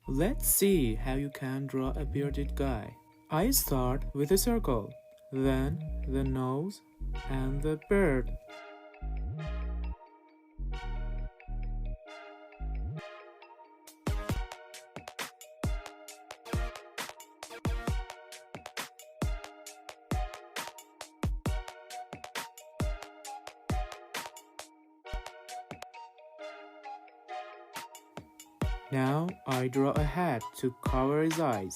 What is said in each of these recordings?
Let's see how you can draw a bearded guy. I start with a circle, then the nose and the beard. Now I draw a hat to cover his eyes.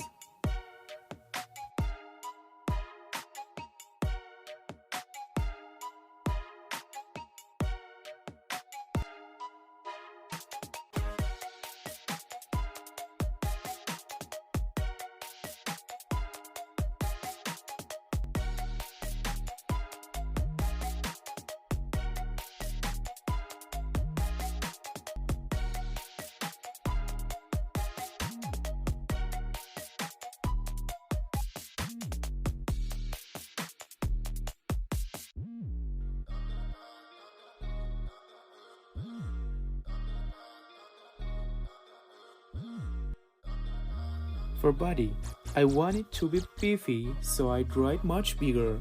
For body, I want it to be beefy, so I draw it much bigger.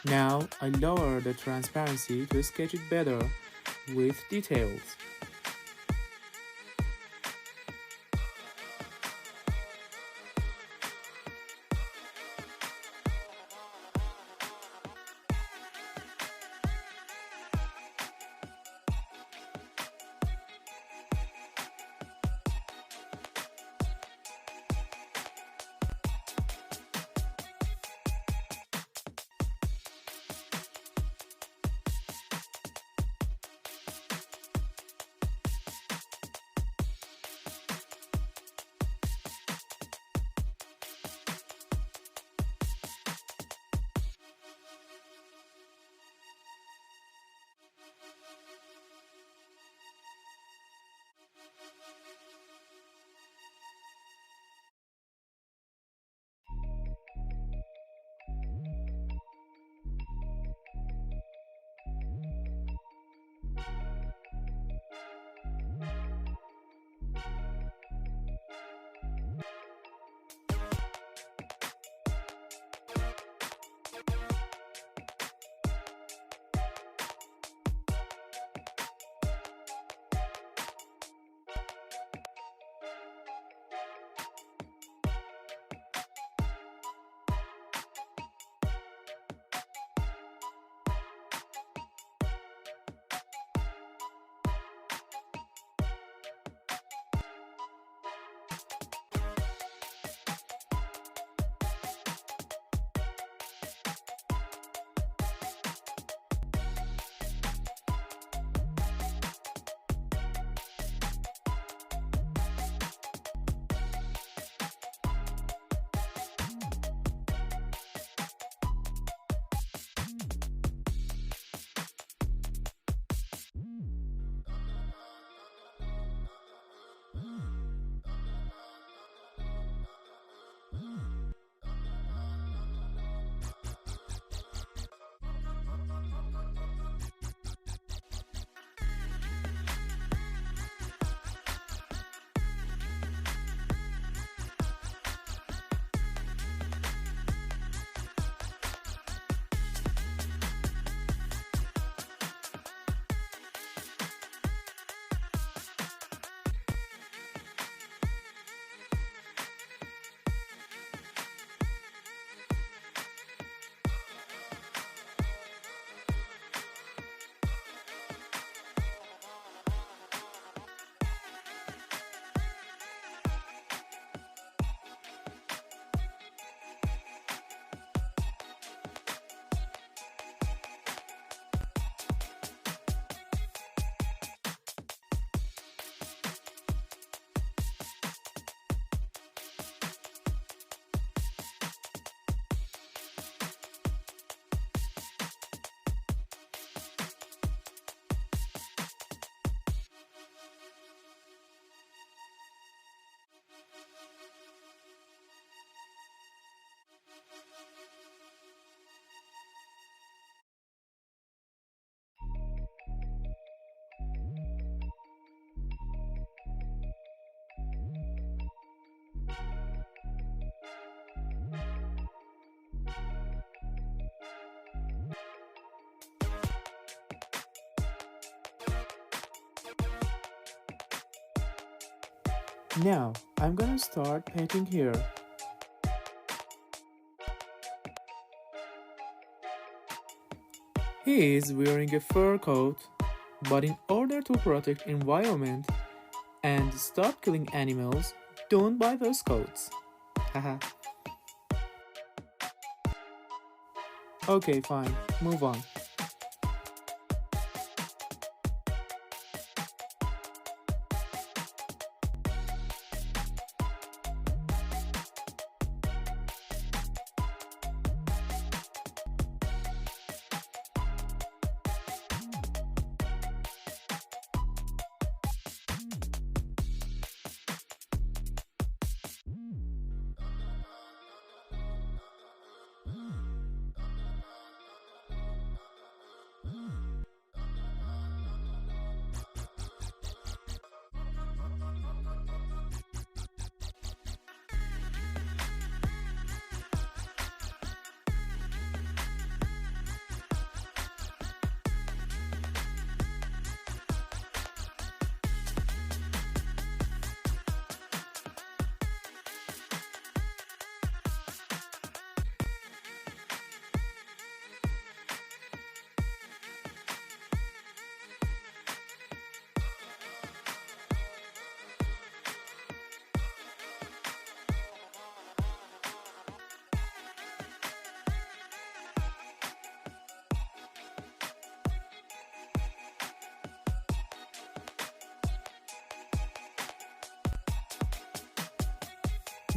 Now I lower the transparency to sketch it better with details. Now, I'm gonna start painting here. He is wearing a fur coat, but in order to protect environment and stop killing animals, don't buy those coats. Haha. Okay, fine. Move on.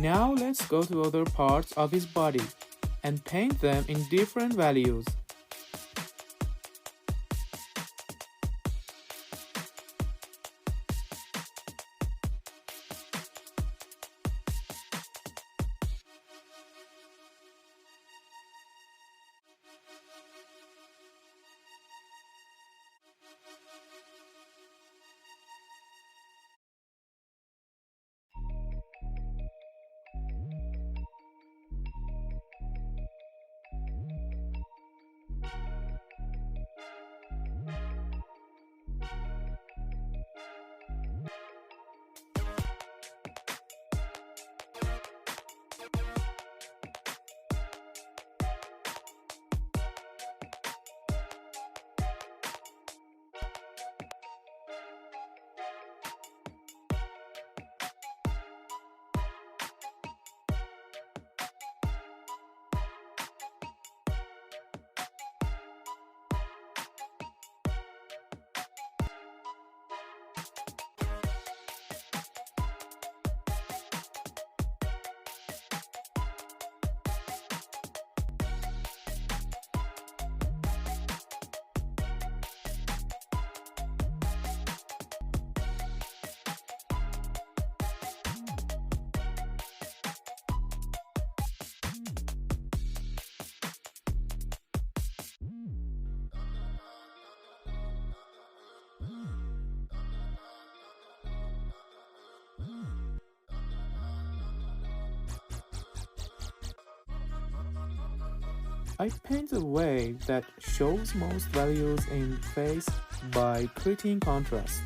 Now let's go to other parts of his body and paint them in different values. I paint a way that shows most values in face by creating contrast.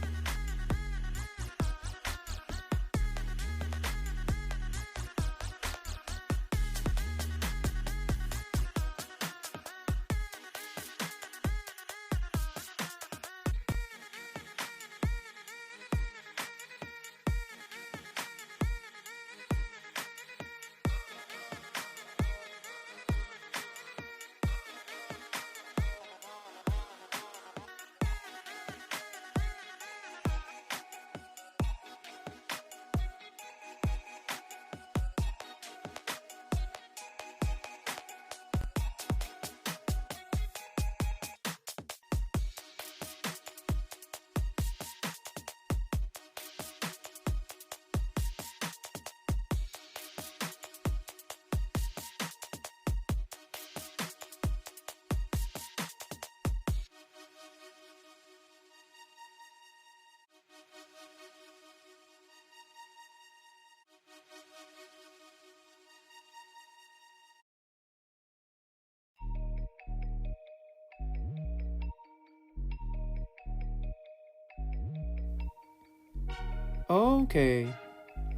Okay,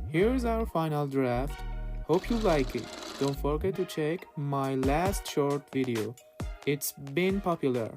Here's our final draft. Hope you like it. Don't forget to check my last short video. It's been popular.